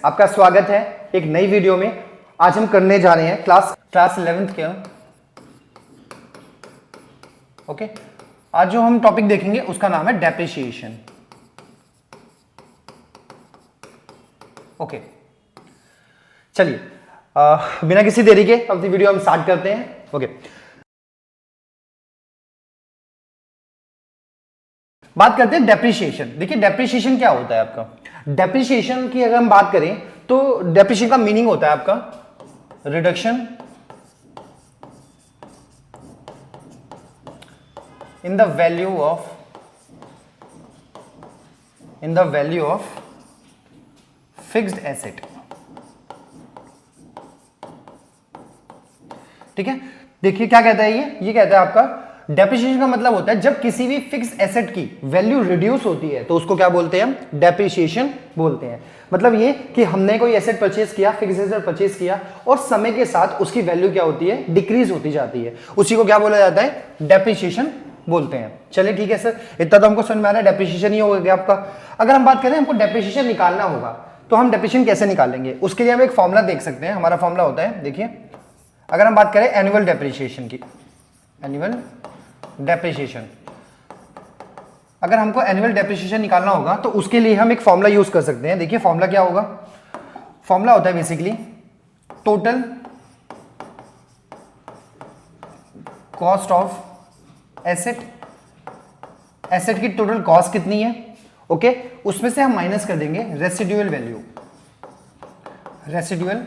आपका स्वागत है एक नई वीडियो में। आज हम करने जा रहे हैं क्लास 11th के। ओके, आज जो हम टॉपिक देखेंगे उसका नाम है डेप्रिसिएशन। ओके, चलिए बिना किसी देरी के अपनी वीडियो हम स्टार्ट करते हैं। ओके, बात करते हैं डेप्रिसिएशन। देखिए डेप्रिसिएशन क्या होता है आपका। डेप्रिसिएशन की अगर हम बात करें तो डेप्रिसिएशन का मीनिंग होता है आपका reduction in the value of fixed asset. ठीक है, देखिए क्या कहता है ये कहता है आपका डेप्रिसिएशन का मतलब होता है जब किसी भी फिक्स एसेट की वैल्यू रिड्यूस होती है तो उसको क्या बोलते हैं हम, डेप्रिसिएशन बोलते हैं। मतलब ये कि हमने कोई एसेट परचेज किया, फिक्स एसेट परचेज किया और समय के साथ उसकी वैल्यू क्या होती है, डिक्रीज होती जाती है, उसी को क्या बोला जाता है, डेप्रिसिएशन बोलते हैं। चलिए ठीक है सर, इतना तो हमको समझ में आ रहा है, डेप्रिसिएशन ही हो गया आपका। अगर हम बात करें हमको डेप्रिसिएशन निकालना होगा तो हम डेप्रिसिएशन कैसे निकालेंगे, उसके लिए हम एक फॉर्मूला देख सकते हैं। हमारा फॉर्मूला होता है, देखिए अगर हम बात करें एनुअल डेप्रिसिएशन की, एनुअल डेप्रिसिएशन, अगर हमको एनुअल डेप्रिसिएशन निकालना होगा तो उसके लिए हम एक फॉर्मूला यूज कर सकते हैं। देखिए फॉर्मूला क्या होगा, फॉर्मूला होता है basically total cost of asset. Asset की टोटल कॉस्ट कितनी है, ओके, उसमें से हम माइनस कर देंगे residual value. Residual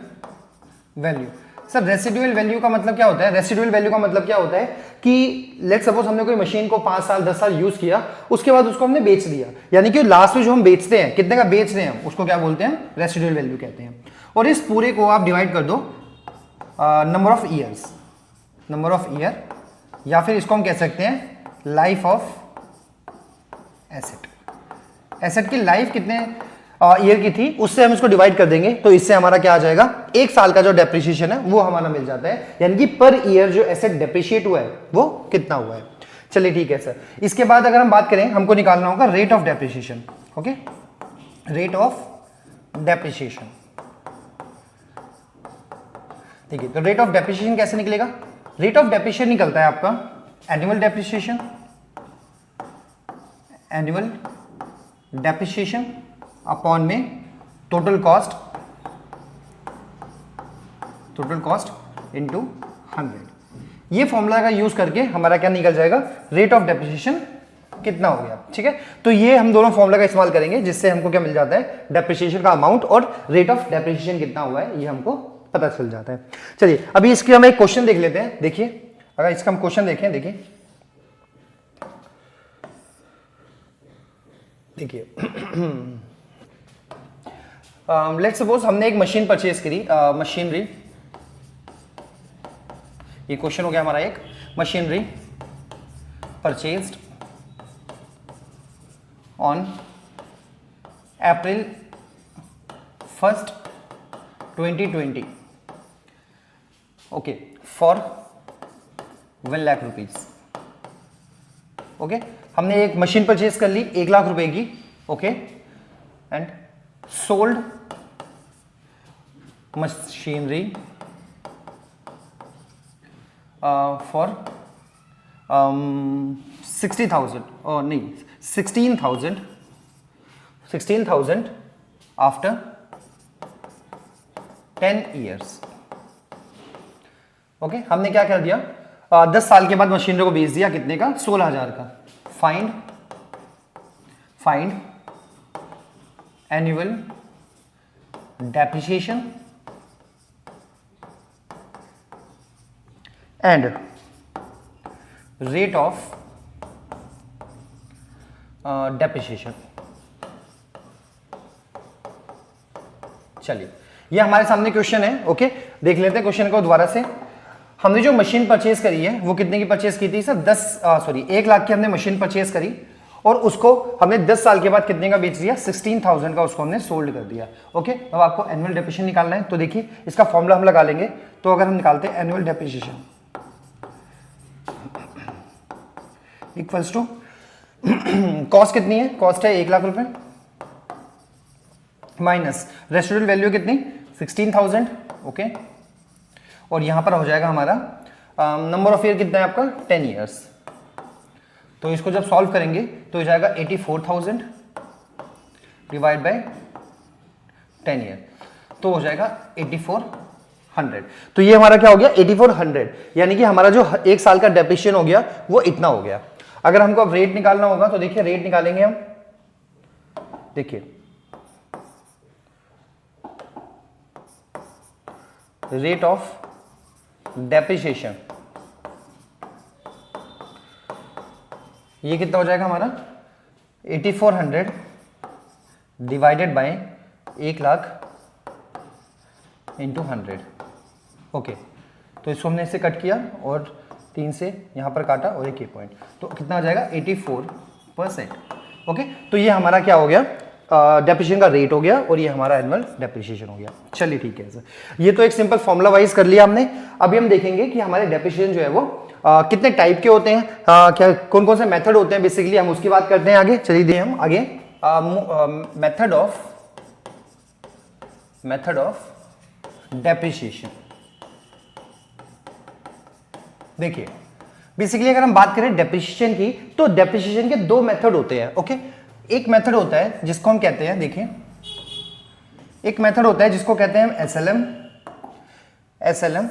value, sir residual value का मतलब क्या होता है, रेसिडुअल वैल्यू का मतलब क्या होता है कि लेट्स सपोज हमने कोई मशीन को 5 साल 10 साल यूज किया, उसके बाद उसको हमने बेच दिया, यानी कि लास्ट में जो हम बेचते हैं, कितने का बेच रहे हैं, उसको क्या बोलते हैं, रेसिडुअल वैल्यू कहते हैं। और इस पूरे को आप डिवाइड कर दो number of years, number of year, या फिर इसको हम कह सकते हैं लाइफ ऑफ एसेट। एसेट की लाइफ कितने ईयर की थी उससे हम इसको डिवाइड कर देंगे, तो इससे हमारा क्या आ जाएगा, एक साल का जो डेप्रिसिएशन है वो हमारा मिल जाता है, यानी कि पर ईयर जो एसेट डेप्रिशिएट हुआ है वो कितना हुआ है। चलिए ठीक है सर, इसके बाद अगर हम बात करें हमको निकालना होगा rate of depreciation. Okay, rate of depreciation. ठीक है, तो रेट ऑफ डेप्रिसिएशन कैसे निकलेगा, रेट ऑफ डेप्रिसिएशन निकलता है आपका annual depreciation, annual depreciation upon में टोटल कॉस्ट इनटू 100। ये फॉर्मूला का यूज करके हमारा क्या निकल जाएगा, रेट ऑफ डेप्रिसिएशन कितना हो गया। ठीक है, तो ये हम दोनों फॉर्मूला का इस्तेमाल करेंगे जिससे हमको क्या मिल जाता है, डेप्रिसिएशन का अमाउंट और रेट ऑफ डेप्रिसिएशन कितना हुआ है ये हमको पता चल जाता है। चलिए अभी इसके हम एक क्वेश्चन देख लेते हैं। देखिए अगर इसका हम क्वेश्चन देखें, देखिए लेट्स सपोज हमने एक मशीन परचेज करी, मशीनरी, ये क्वेश्चन हो गया हमारा, एक machinery purchased on April 1st 2020, okay, for 1 lakh rupees. Okay, हमने एक मशीन परचेज कर ली 1 लाख रुपए की, okay, and sold machinery for 60,000 और नहीं 16,000 आफ्टर 10 ईयर्स। ओके, हमने क्या कर दिया, 10 साल के बाद मशीनरी को बेच दिया, कितने का, 16,000 का। Find annual depreciation and rate of depreciation. चलिए ये हमारे सामने क्वेश्चन है। ओके, देख लेते हैं क्वेश्चन को दोबारा से। हमने जो मशीन परचेज करी है वो कितने की परचेज की थी सर, 1 लाख की हमने मशीन परचेज करी और उसको हमने 10 साल के बाद कितने का बेच दिया, 16,000 का उसको हमने सोल्ड कर दिया। ओके, अब आपको एनुअल डेप्रिसिएशन निकालना है, तो देखिए इसका फॉर्मूला हम लगा लेंगे। तो अगर हम निकालते हैं annual depreciation equals to cost कितनी है, कॉस्ट है 1 लाख रुपए, माइनस रेसिडुअल वैल्यू कितनी 16,000, ओके। और यहां पर हो जाएगा हमारा नंबर ऑफ ईयर कितना है आपका 10 ईयर्स। तो इसको जब सॉल्व करेंगे तो हो जाएगा 84,000 डिवाइड बाय 10 ईयर, तो हो जाएगा 8400। तो ये हमारा क्या हो गया 8400, यानी कि हमारा जो एक साल का डेप्रिसिएशन हो गया वो इतना हो गया। अगर हमको अब रेट निकालना होगा तो देखिए रेट निकालेंगे हम, देखिए रेट ऑफ डेप्रिसिएशन ये कितना हो जाएगा हमारा 8400 डिवाइडेड बाय 1,00,000 इंटू 100, ओके। तो इसको हमने इससे कट किया और 3 से यहाँ पर काटा और एक पॉइंट, तो कितना हो जाएगा 84%, ओके। तो ये हमारा क्या हो गया डेप्रिसिएशन का रेट हो गया और ये हमारा एनुअल डेप्रिसिएशन हो गया। चलिए ठीक है सर, ये तो एक सिंपल फॉर्मूला वाइज कर लिया हमने। अभी हम देखेंगे कि हमारे डेप्रिसिएशन जो है वो कितने टाइप के होते हैं, क्या कौन कौन से मेथड होते हैं, बेसिकली हम उसकी बात करते हैं आगे। चलिए देखिए हम आगे मेथड ऑफ डेप्रिसिएशन। देखिए बेसिकली अगर हम बात करें डेप्रिसिएशन की तो डेप्रिसिएशन के दो मेथड होते हैं, ओके। एक मेथड होता है जिसको हम कहते हैं, देखिए एक मेथड होता है जिसको कहते हैं हम एसएलएम।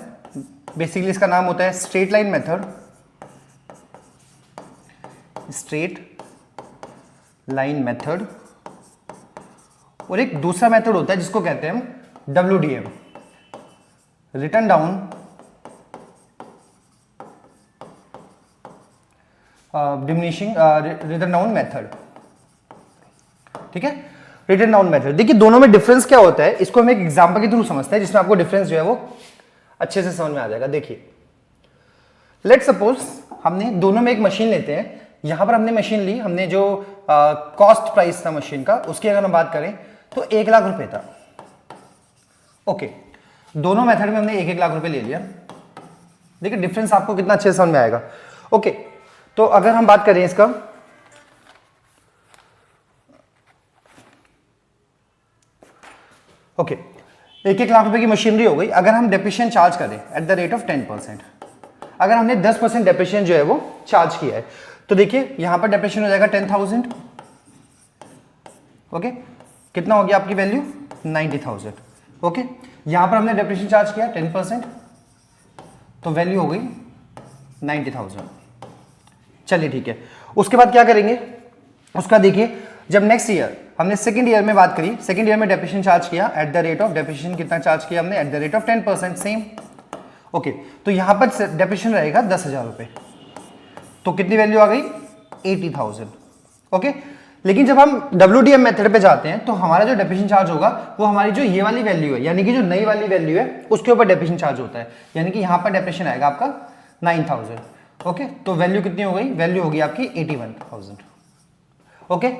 बेसिकली इसका नाम होता है straight line method, straight line method. और एक दूसरा मेथड होता है जिसको कहते हैं हम WDM, written down diminishing written down method, ठीक है। रिटन डाउन मेथड, देखिए दोनों में डिफरेंस क्या होता है इसको हम एक एग्जांपल के थ्रू समझते हैं जिसमें आपको डिफरेंस जो है वो अच्छे से समझ में आ जाएगा। देखिए लेट सपोज हमने दोनों में एक मशीन लेते हैं, यहां पर हमने मशीन ली, हमने जो कॉस्ट प्राइस था मशीन का उसकी अगर हम बात करें तो 1,00,000 रुपए था, ओके। दोनों मेथड में हमने 1-1 लाख रुपए ले लिया। देखिए डिफरेंस आपको कितना अच्छे से समझ में आएगा, ओके। तो अगर हम बात करें इसका, ओके 1-1 लाख रुपए की मशीनरी हो गई। अगर हम डेप्रिसिएशन चार्ज करें एट द रेट ऑफ 10%, अगर हमने 10% डेप्रिसिएशन जो है वो चार्ज किया है तो देखिए यहां पर डेप्रिसिएशन हो जाएगा 10,000, ओके। कितना हो गया आपकी वैल्यू 90,000, ओके। यहां पर हमने डेप्रिसिएशन चार्ज किया 10%, तो वैल्यू हो गई 90,000। चलिए ठीक है, उसके बाद क्या करेंगे, उसका देखिए जब नेक्स्ट ईयर हमने सेकंड ईयर में बात करी, सेकंड ईयर में डेप्रिसिएशन चार्ज किया at the rate of, depreciation कितना चार्ज किया हमने at the rate of 10%, same, okay. तो यहां पर डेप्रिसिएशन रहेगा 10,000 रुपए, तो कितनी वैल्यू आ गई 80,000, ओके। लेकिन जब हम WDM मेथड पे जाते हैं तो हमारा जो डेप्रिसिएशन चार्ज होगा वो हमारी जो ये वाली वैल्यू है, यानी कि जो नई वाली वैल्यू है उसके ऊपर डेप्रिसिएशन चार्ज होता है, यानी कि यहां पर डेप्रिसिएशन आएगा आपका 9,000, ओके। तो वैल्यू कितनी हो गई, वैल्यू होगी आपकी 81,000, ओके।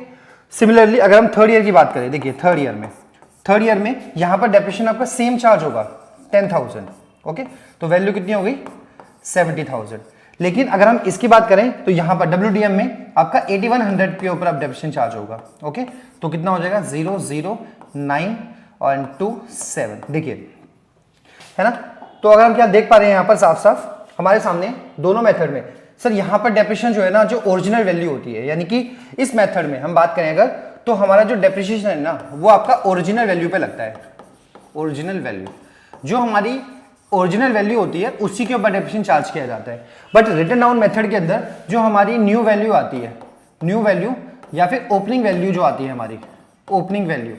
सिमिलरली अगर हम थर्ड ईयर की बात करें, देखिए थर्ड ईयर में यहां पर डेप्रिसिएशन आपका सेम चार्ज होगा 10,000, ओके। तो वैल्यू कितनी हो गई 70,000। लेकिन अगर हम इसकी बात करें तो यहां पर WDM में आपका 8100 के ऊपर आप डेप्रिसिएशन चार्ज होगा, ओके। तो कितना हो जाएगा 00927, देखिए है ना। तो अगर हम क्या देख पा रहे हैं यहां पर साफ साफ हमारे सामने दोनों मेथड में, सर यहां पर डेप्रिसिएशन जो है ना जो ओरिजिनल वैल्यू होती है, यानी कि इस मेथड में हम बात करें अगर तो हमारा जो डेप्रिसिएशन है ना वो आपका ओरिजिनल वैल्यू पे लगता है। ओरिजिनल वैल्यू जो हमारी ओरिजिनल वैल्यू होती है उसी के ऊपर डेप्रिसिएशन चार्ज किया जाता है। बट रिटन डाउन मेथड के अंदर जो हमारी न्यू वैल्यू आती है, न्यू वैल्यू या फिर ओपनिंग वैल्यू जो आती है हमारी ओपनिंग वैल्यू,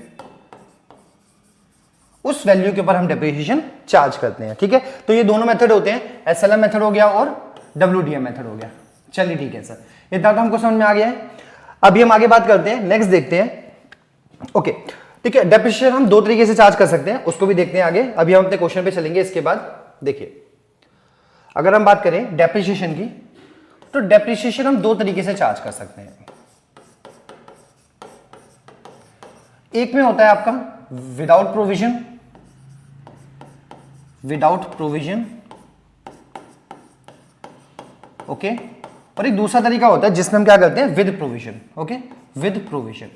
उस वैल्यू के ऊपर हम डेप्रिसिएशन चार्ज करते हैं, ठीक है। तो ये दोनों मेथड होते हैं, SLM मेथड हो गया और WDM मेथड हो गया। चलिए ठीक है सर, इतना तो हमको समझ में आ गया है। अभी हम आगे बात करते हैं, नेक्स्ट देखते हैं, ओके। ठीक है, डेप्रिसिएशन हम दो तरीके से चार्ज कर सकते हैं, उसको भी देखते हैं आगे। अभी हम अपने क्वेश्चन पे चलेंगे। इसके बाद देखिए अगर हम बात करें डेप्रिसिएशन की तो डेप्रिसिएशन हम दो तरीके से चार्ज कर सकते हैं। एक में होता है आपका विदाउट प्रोविजन, ओके। और एक दूसरा तरीका होता है जिसमें हम क्या करते हैं with provision, okay, with provision.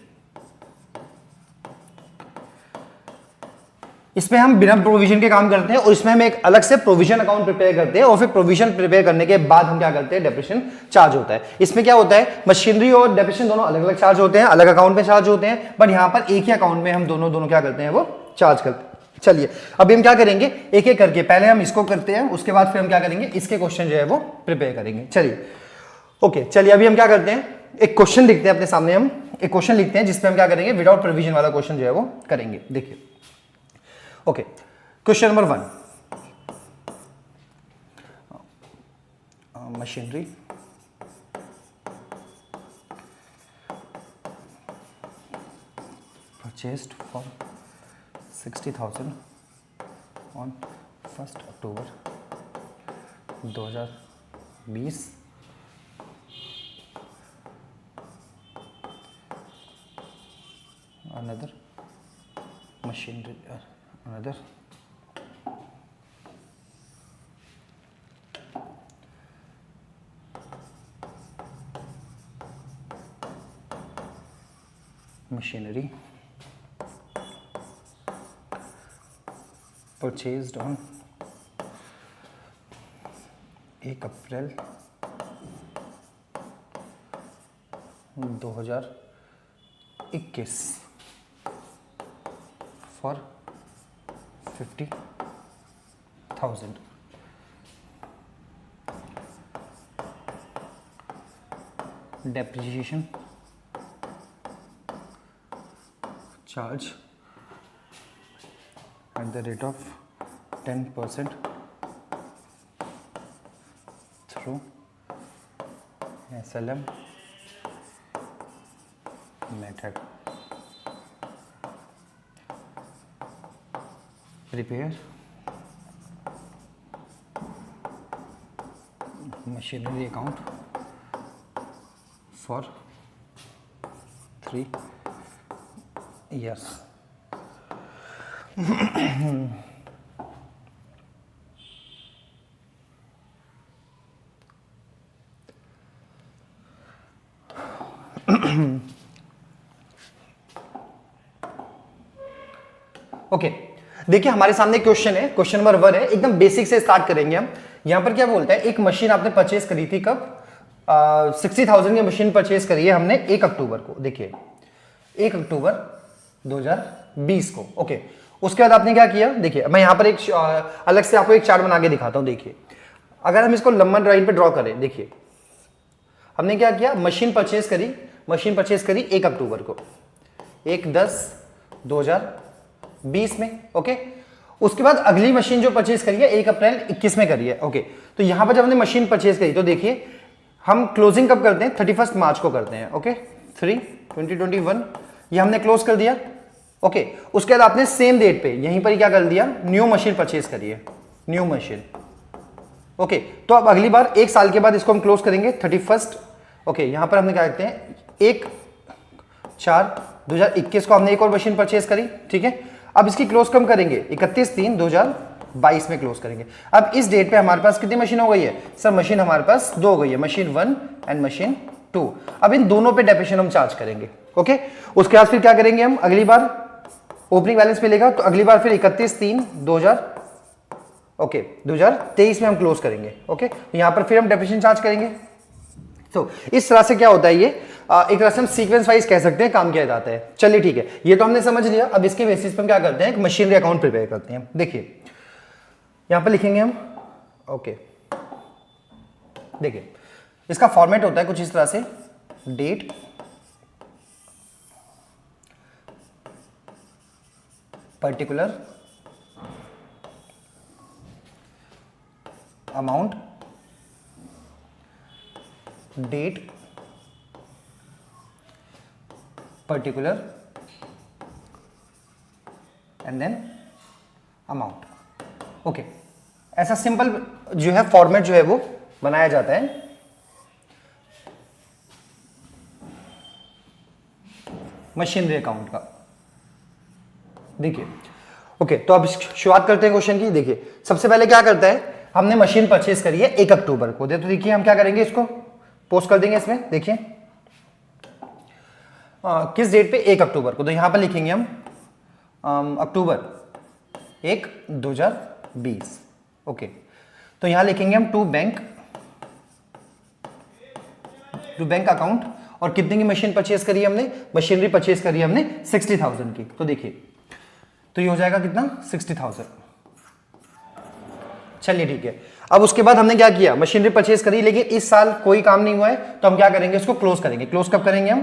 इसमें हम बिना प्रोविजन के काम करते हैं और इसमें हम एक अलग से प्रोविजन अकाउंट प्रिपेयर करते हैं और फिर प्रोविजन प्रिपेयर करने के बाद हम क्या करते हैं, डेप्रिसिएशन चार्ज होता है। इसमें क्या होता है, मशीनरी और डेप्रिसिएशन दोनों अलग अलग चार्ज होते हैं, अलग अकाउंट में चार्ज होते हैं, बट यहां पर एक ही अकाउंट में हम दोनों क्या करते हैं, वो चार्ज करते हैं। चलिए अभी हम क्या करेंगे, एक एक करके पहले हम इसको करते हैं, उसके बाद फिर हम क्या करेंगे, इसके क्वेश्चन जो है वो प्रिपेयर करेंगे। चलिए ओके, चलिए अभी हम क्या करते हैं, एक क्वेश्चन लिखते हैं अपने सामने, हम एक क्वेश्चन लिखते हैं जिसमें हम क्या करेंगे, विदाउट प्रोविजन वाला क्वेश्चन जो है वो करेंगे। देखिए okay, question number 1, machinery purchased for 60,000 on 1 October 2020 another machinery another machinery purchased on 1 April 2021 for 50,000. Depreciation charge at the rate of 10% through SLM method. Repair machinery account for 3 years. Okay देखिए हमारे सामने question है, question number 1 है, एकदम basic से start करेंगे हम। यहां पर क्या बोलता है, एक मशीन आपने परचेस करी थी कब, 60,000 की मशीन परचेस करी है हमने 1 अक्टूबर को। देखिए 1 अक्टूबर 2020 को। ओके उसके बाद आपने क्या किया, देखिए मैं यहां पर एक अलग से आपको एक चार्ट बना के दिखाता हूं। देखिए अगर हम इसको लंबन लाइन पे ड्रॉ करें, देखिए हमने क्या किया, मशीन परचेस करी 1 अक्टूबर को, 1/10/2020 में। ओके उसके बाद अगली मशीन जो परचेस करी है 1 अप्रैल 21 में करी है। ओके तो यहां पर जब हमने मशीन परचेस करी तो देखिए हम क्लोजिंग कब करते हैं, 31 मार्च को करते हैं। ओके 3/2021 ये हमने क्लोज कर दिया। ओके उसके बाद आपने सेम डेट पे यहीं पर क्या कर दिया, न्यू मशीन परचेस करी है, न्यू मशीन। ओके तो अब अगली बार 1 साल के बाद इसको हम क्लोज करेंगे 31। ओके यहां पर हमने क्या करते हैं, 1/4/2021 को हमने एक और मशीन परचेस करी, ठीक है। अब इसकी क्लोज कम करेंगे 31/3/2022 में क्लोज करेंगे। अब इस डेट पे हमारे पास कितनी मशीन हो गई है सर, मशीन हमारे पास 2 हो गई है, मशीन 1 एंड मशीन 2। अब इन दोनों पे डेप्रिसिएशन हम चार्ज करेंगे। ओके उसके बाद फिर क्या करेंगे हम, अगली बार ओपनिंग बैलेंस मिलेगा तो अगली बार फिर 31/3/2023 में हम क्लोज करेंगे। ओके यहां पर फिर हम डेप्रिसिएशन चार्ज करेंगे। तो इस तरह से क्या होता है, ये एक तरह से हम सीक्वेंस वाइज कह सकते हैं काम किया जाता है। चलिए ठीक है, ये तो हमने समझ लिया। अब इसके बेसिस पे हम क्या करते हैं, एक मशीनरी अकाउंट प्रिपेयर करते हैं। देखिए यहां पर लिखेंगे हम, ओके देखिए इसका फॉर्मेट होता है कुछ इस तरह से, date particular amount, date particular and then amount. Okay ऐसा सिंपल जो है फॉर्मेट जो है वो बनाया जाता है। मशीनरी अकाउंट का देखिए ओके तो अब शुरुआत करते हैं क्वेश्चन की। देखिए सबसे पहले क्या करता है, हमने मशीन परचेस करी है 1 अक्टूबर को। तो देखिए हम क्या करेंगे, इसको पोस्ट कर देंगे इसमें। देखिए किस डेट पे, 1 अक्टूबर को। तो यहां पर लिखेंगे हम अक्टूबर 1 2020। ओके, तो यहां लिखेंगे हम टू बैंक अकाउंट, और कितने की मशीन परचेज करी है हमने, मशीनरी परचेज करी है हमने 60,000 की। तो देखिए, तो ये हो जाएगा कितना 60,000। चलिए ठीक है, अब उसके बाद हमने क्या किया, मशीनरी परचेज करी, लेकिन इस साल कोई काम नहीं हुआ है, तो हम क्या करेंगे, इसको क्लोज करेंगे। क्लोज कब करेंगे हम,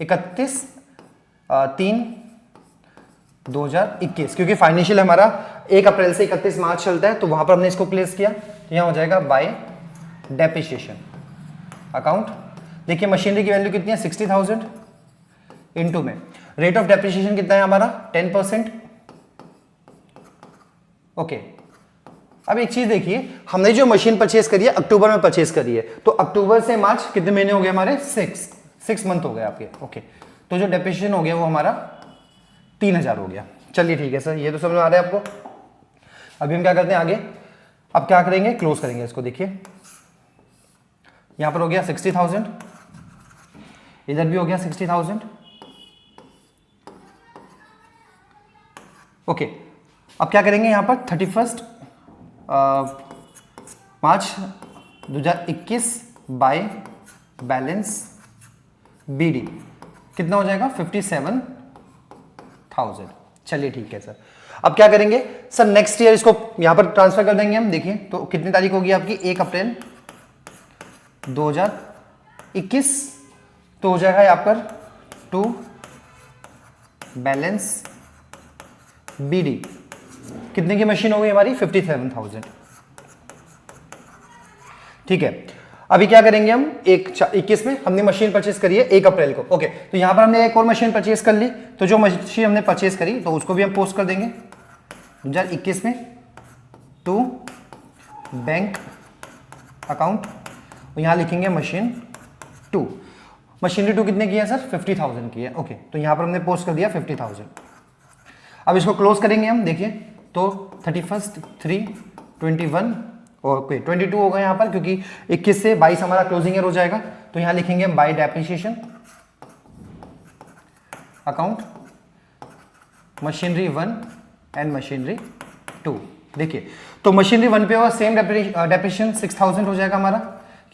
31/3/2021, क्योंकि फाइनेंशियल हमारा 1 अप्रैल से 31 मार्च चलता है, तो वहां पर हमने इसको प्लेस किया। तो यहां हो जाएगा बाय डेप्रिसिएशन अकाउंट। देखिए मशीनरी की वैल्यू कितनी है 60,000, इनटू में रेट ऑफ डेप्रिसिएशन कितना है हमारा 10%। ओके, अब एक चीज देखिए, हमने जो मशीन परचेज करी है अक्टूबर में परचेज करी है, तो अक्टूबर से मार्च कितने महीने हो गए हमारे, 6 मंथ हो गए आपके। ओके, तो जो डेप्रिसिएशन हो गया वो हमारा 3,000 हो गया। चलिए ठीक है सर, ये तो समझ में आ रहा है आपको। अभी हम क्या करते हैं आगे, अब क्या करेंगे, क्लोज करेंगे इसको। देखिए यहां पर हो गया 60,000, इधर भी हो गया 60,000। ओके, अब क्या करेंगे यहां पर 31 मार्च 2021 बाय बैलेंस बीडी कितना हो जाएगा 57,000। चलिए ठीक है सर, अब क्या करेंगे सर, नेक्स्ट ईयर इसको यहां पर ट्रांसफर कर देंगे हम। देखिए तो कितनी तारीख होगी आपकी, 1 अप्रैल 2021, तो हो जाएगा यहां पर टू बैलेंस बीडी, कितने की मशीन हो गई हमारी 57,000। ठीक है, अभी क्या करेंगे हम, 1/21 में हमने मशीन परचेज करी है 1 अप्रैल को। ओके, तो यहां पर हमने एक और मशीन परचेज कर ली, तो जो मशीन हमने परचेज करी तो उसको भी हम पोस्ट कर देंगे 2021 में टू बैंक अकाउंट, यहां लिखेंगे मशीन 2। मशीनरी 2 कितने की है सर 50,000 की है। ओके, तो यहां पर हमने पोस्ट कर दिया 50,000। अब इसको क्लोज करेंगे हम। देखिए तो 31/3/21 ओके 22 होगा यहाँ पर, क्योंकि 21 से 22 हमारा क्लोजिंग ईयर हो जाएगा। तो यहाँ लिखेंगे bye depreciation account machinery 1 and machinery 2। देखिए तो मशीनरी 1 पे होगा सेम डेप्रिसिएशन 6,000 हो जाएगा हमारा।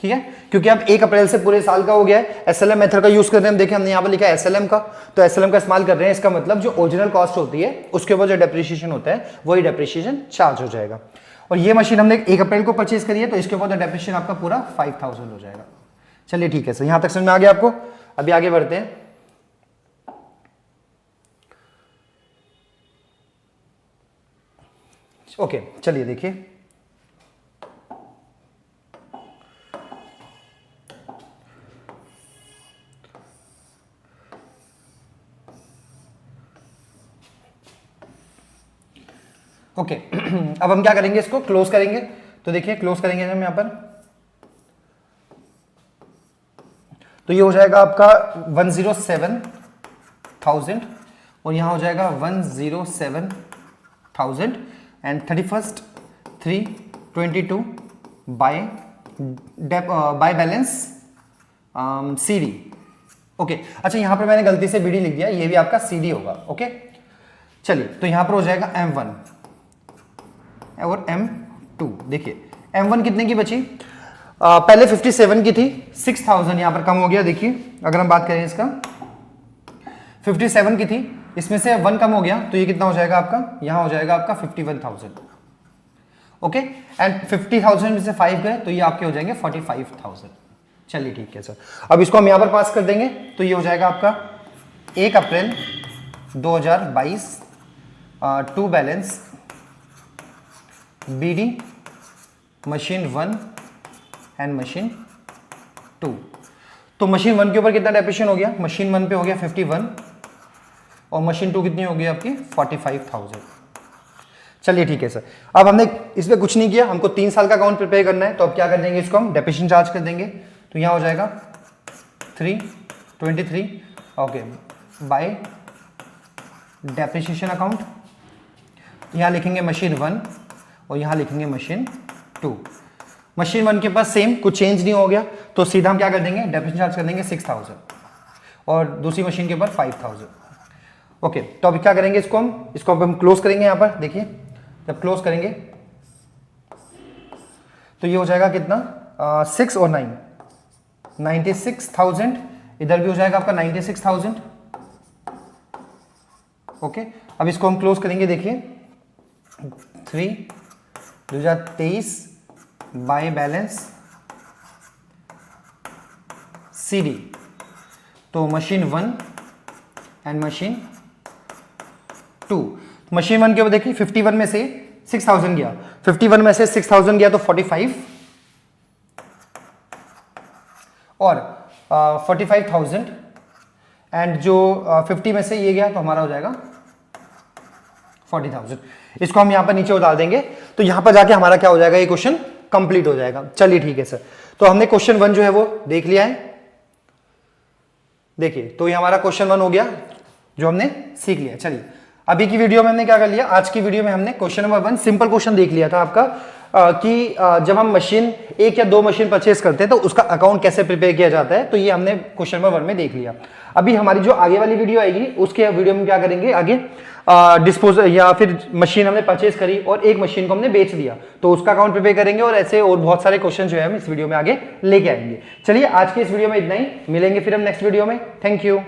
ठीक है, क्योंकि अब 1 अप्रैल से पूरे साल का हो गया है, एसएलएम मेथड का यूज कर रहे हैं हम। देखिए हमने यहाँ पर लिखा है एसएलएम का, तो एसएलएम का इस्तेमाल कर रहे हैं। इसका मतलब जो ओरिजिनल कॉस्ट होती है उसके ऊपर जो डेप्रिसिएशन होता है वही डेप्रिसिएशन चार्ज हो जाएगा। और ये मशीन हमने 1 अप्रैल को परचेज करी है, तो इसके ऊपर डेप्रिसिएशन आपका पूरा 5,000 हो जाएगा। चलिए ठीक है सर, यहां तक समझ में आ गया आपको। अभी आगे बढ़ते हैं। ओके चलिए देखिए, ओके अब हम क्या करेंगे, इसको क्लोज करेंगे। तो देखिए क्लोज करेंगे हम यहां पर, तो ये हो जाएगा आपका 107,000 और यहां हो जाएगा 107,000 and 31/3/22 by balance CD. Okay, अच्छा यहां पर मैंने गलती से बीडी लिख दिया, ये भी आपका सीडी होगा। ओके चलिए, तो यहां पर हो जाएगा M1 और M2। देखिए M1 कितने की बची, पहले 57 की थी, 6,000 यहां पर कम हो गया। देखिए अगर हम बात करें इसका 57 की थी, इसमें से 1 कम हो गया, तो ये कितना हो जाएगा आपका, यहां हो जाएगा आपका 51,000। ओके, एंड 50,000 में से 5 गए तो ये आपके हो जाएंगे 45,000। चलिए ठीक है सर, अब इसको हम यहां पर पास कर देंगे, तो ये हो जाएगा आपका 1 April 2022 to balance BD machine 1 and machine 2। तो मशीन 1 के ऊपर कितना डेप्रिसिएशन हो गया, मशीन 1 पे हो गया 51 और मशीन 2 कितनी होगी आपकी 45,000। चलिए ठीक है सर, अब हमने इसमें कुछ नहीं किया, हमको 3 साल का अकाउंट प्रिपेयर करना है। तो अब क्या कर देंगे, इसको हम डेप्रिसिएशन चार्ज कर देंगे। तो यहां हो जाएगा 3/23 ओके बाय डेप्रिसिएशन अकाउंट, यहां लिखेंगे मशीन 1 और यहां लिखेंगे मशीन 2। मशीन 1 के पास सेम कुछ चेंज नहीं हो गया, तो सीधा हम क्या कर देंगे, डेप्रिसिएशन चार्ज कर देंगे 6,000 और दूसरी मशीन के ऊपर 5,000। ओके, तो अभी क्या करेंगे, इसको हम क्लोज करेंगे यहां पर। देखिए जब क्लोज करेंगे तो ये हो जाएगा कितना 6 और 9 96,000, इधर भी हो जाएगा आपका 96,000। ओके, अब इसको हम क्लोज करेंगे, देखिए 2023 बाय बैलेंस CD, तो मशीन 1 एंड मशीन 2। मशीन 1 के ऊपर देखिए 51 में से 6,000 गया, 51 में से 6,000 गया तो 45 और 45,000 एंड जो 50 में से ये गया तो हमारा हो जाएगा 40,000। इसको हम यहां पर नीचे उतार देंगे तो यहां पर जाके हमारा क्या हो जाएगा, ये क्वेश्चन कंप्लीट हो जाएगा। चलिए ठीक है सर, तो हमने क्वेश्चन 1 जो है वो देख लिया है। देखिए तो ये हमारा क्वेश्चन 1 हो गया जो हमने सीख लिया। चलिए अभी की वीडियो में हमने क्या कर लिया, आज की वीडियो में हमने क्वेश्चन नंबर 1 सिंपल क्वेश्चन देख लिया था आपका कि जब हम मशीन 1 या 2 मशीन परचेस करते हैं तो उसका अकाउंट कैसे प्रिपेयर किया जाता है, तो ये हमने क्वेश्चन नंबर 1 में देख लिया। अभी हमारी जो आगे वाली वीडियो आएगी उसके वीडियो में क्या करेंगे, आगे डिस्पोजल या फिर मशीन हमने परचेस करी और एक मशीन को हमने बेच दिया तो उसका अकाउंट प्रिपेयर करेंगे और ऐसे और बहुत सारे क्वेश्चन जो है हम इस वीडियो में आगे लेके आएंगे। चलिए आज के इस वीडियो में इतना ही, मिलेंगे फिर हम नेक्स्ट वीडियो में। Thank you.